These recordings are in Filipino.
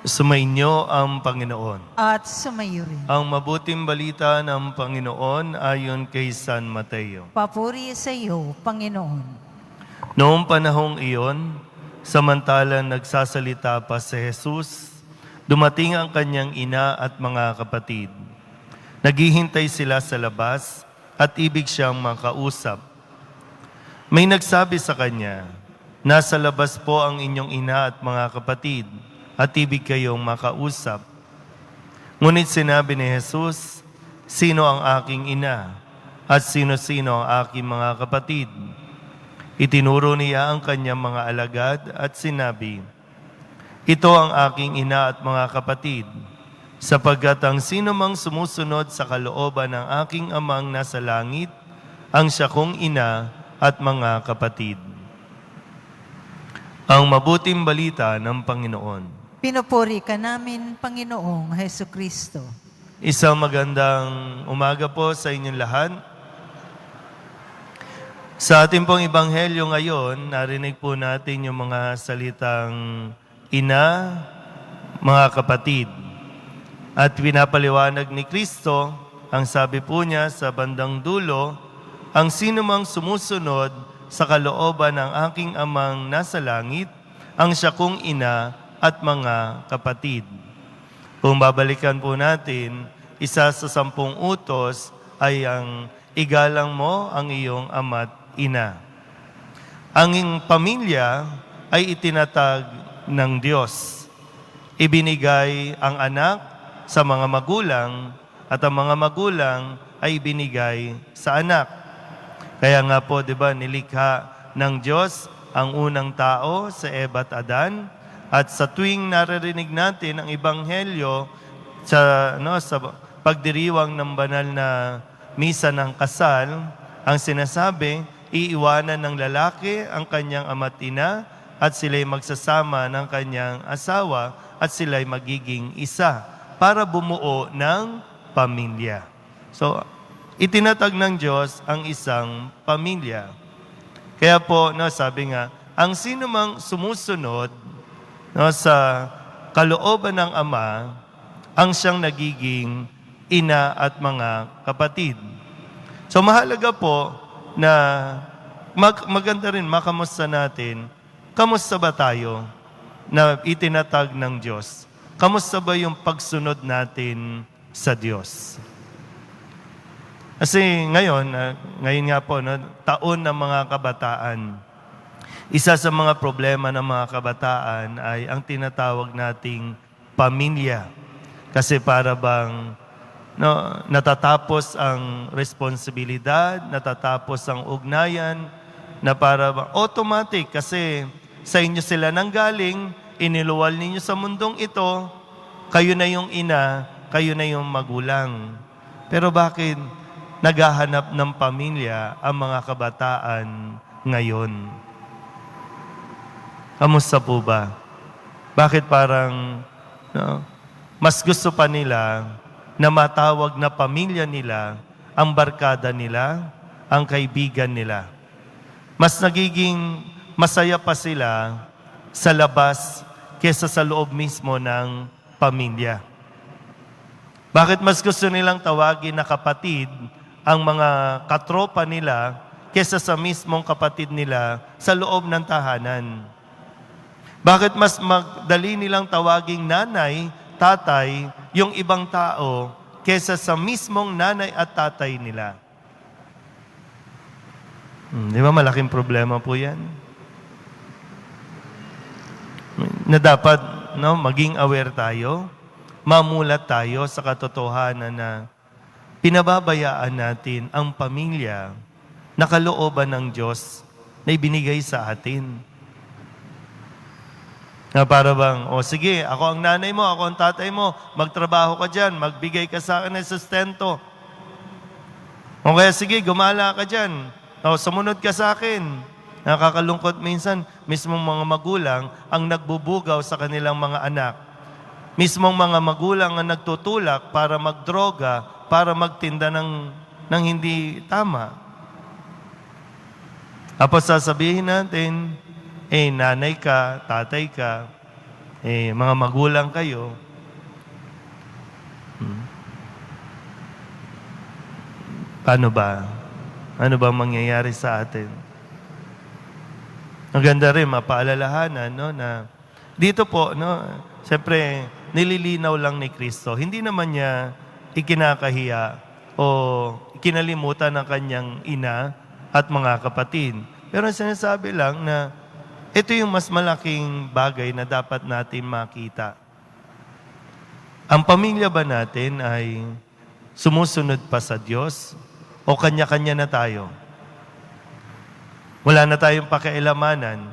Sumainyo ang Panginoon. At sumayo rin. Ang mabuting balita ng Panginoon ayon kay San Mateo. Papuri sa iyo, Panginoon. Noong panahong iyon, samantalang nagsasalita pa si Jesus, dumating ang kanyang ina at mga kapatid. Naghihintay sila sa labas at ibig siyang makausap. May nagsabi sa kanya, "Nasa labas po ang inyong ina at mga kapatid, at ibig kayong makausap." Ngunit sinabi ni Jesus, "Sino ang aking ina? At sino-sino ang aking mga kapatid?" Itinuro niya ang kanyang mga alagad at sinabi, "Ito ang aking ina at mga kapatid, sapagkat ang sino mang sumusunod sa kalooban ng aking amang nasa langit, ang siya kong ina at mga kapatid." Ang mabuting balita ng Panginoon. Pinupuri ka namin, Panginoong Hesukristo. Isang magandang umaga po sa inyong lahat. Sa ating pong ebanghelyo ngayon, narinig po natin yung mga salitang ina, mga kapatid. At pinapaliwanag ni Kristo, ang sabi po niya sa bandang dulo, "Ang sino mang sumusunod sa kalooban ng aking amang nasa langit, ang siya kong ina at mga kapatid." Kung babalikan po natin, isa sa 10 utos ay ang igalang mo ang iyong ama't ina. Ang pamilya ay itinatag ng Diyos. Ibinigay ang anak sa mga magulang at ang mga magulang ay ibinigay sa anak. Kaya nga po, di ba, nilikha ng Diyos ang unang tao sa Eva at Adan. At sa tuwing naririnig natin ang ebanghelyo sa pagdiriwang ng banal na misa ng kasal, ang sinasabi, iiwanan ng lalaki ang kanyang ama't ina at sila'y magsasama ng kanyang asawa at sila'y magiging isa para bumuo ng pamilya. So, itinatag ng Diyos ang isang pamilya. Kaya po, sabi nga, ang sino mang sumusunod sa kalooban ng Ama, ang siyang nagiging ina at mga kapatid. So mahalaga po na maganda rin makamusta natin, kamusta ba tayo na itinatag ng Diyos? Kamusta ba yung pagsunod natin sa Diyos? Kasi ngayon nga po, taon ng mga kabataan. Isa sa mga problema ng mga kabataan ay ang tinatawag nating pamilya. Kasi para bang natatapos ang responsibilidad, natatapos ang ugnayan, na para bang automatic kasi sa inyo sila nanggaling, iniluwal ninyo sa mundong ito, kayo na yung ina, kayo na yung magulang. Pero bakit naghahanap ng pamilya ang mga kabataan ngayon? Kamusta po ba? Bakit parang mas gusto pa nila na matawag na pamilya nila, ang barkada nila, ang kaibigan nila? Mas nagiging masaya pa sila sa labas kesa sa loob mismo ng pamilya. Bakit mas gusto nilang tawagin na kapatid ang mga katropa nila kesa sa mismong kapatid nila sa loob ng tahanan? Bakit mas magdali nilang tawaging nanay, tatay, yung ibang tao kesa sa mismong nanay at tatay nila? Di ba malaking problema po yan? Na dapat maging aware tayo, mamulat tayo sa katotohanan na pinababayaan natin ang pamilya na kalooban ng Diyos na ibinigay sa atin. Na para bang, sige, ako ang nanay mo, ako ang tatay mo, magtrabaho ka dyan, magbigay ka sa akin ng sustento. O kaya sige, gumala ka dyan, sumunod ka sa akin. Nakakalungkot minsan, mismong mga magulang ang nagbubugaw sa kanilang mga anak. Mismong mga magulang ang nagtutulak para magdroga, para magtinda ng hindi tama. Tapos sasabihin natin, nanay ka, tatay ka, mga magulang kayo, paano ba? Ano ba mangyayari sa atin? Ang ganda rin, mapaalalahanan, no, na dito po, no, siyempre, nililinaw lang ni Kristo. Hindi naman niya ikinakahiya o kinalimutan ng kanyang ina at mga kapatid. Pero sinasabi lang na ito yung mas malaking bagay na dapat natin makita. Ang pamilya ba natin ay sumusunod pa sa Diyos o kanya-kanya na tayo? Wala na tayong pakialamanan.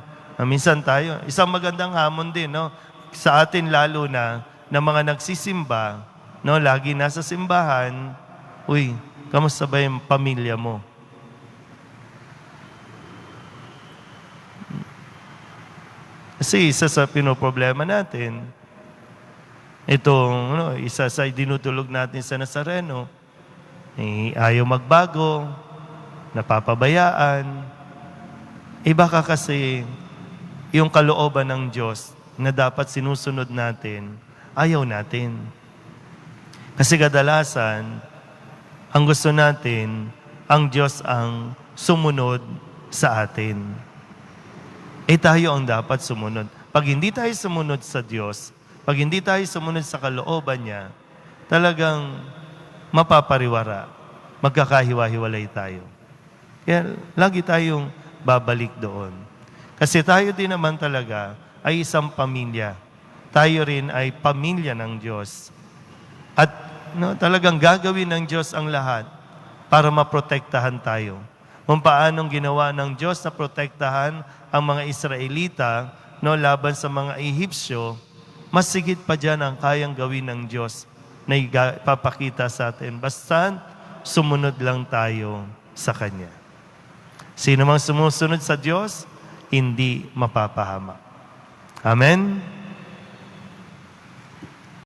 Minsan tayo, isang magandang hamon din, no? Sa atin lalo na mga nagsisimba, no? Lagi nasa simbahan, uy, kamusta ba yung pamilya mo? Kasi isa sa pinoproblema natin, itong isa sa dinutulog natin sa Nazareno, ayaw magbago, napapabayaan. Baka kasi yung kalooban ng Diyos na dapat sinusunod natin, ayaw natin. Kasi kadalasan, ang gusto natin, ang Diyos ang sumunod sa atin. Tayo ang dapat sumunod. Pag hindi tayo sumunod sa Diyos, pag hindi tayo sumunod sa kalooban niya, talagang mapapariwara, magkakahiwa-hiwalay tayo. Kaya lagi tayong babalik doon. Kasi tayo din naman talaga ay isang pamilya. Tayo rin ay pamilya ng Diyos. At talagang gagawin ng Diyos ang lahat para maprotektahan tayo. Kung paanong ginawa ng Diyos na protektahan ang mga Israelita laban sa mga Ehipsyo, mas sigit pa dyan ang kayang gawin ng Diyos na ipapakita sa atin. Basta sumunod lang tayo sa Kanya. Sino mang sumusunod sa Diyos, hindi mapapahamak. Amen?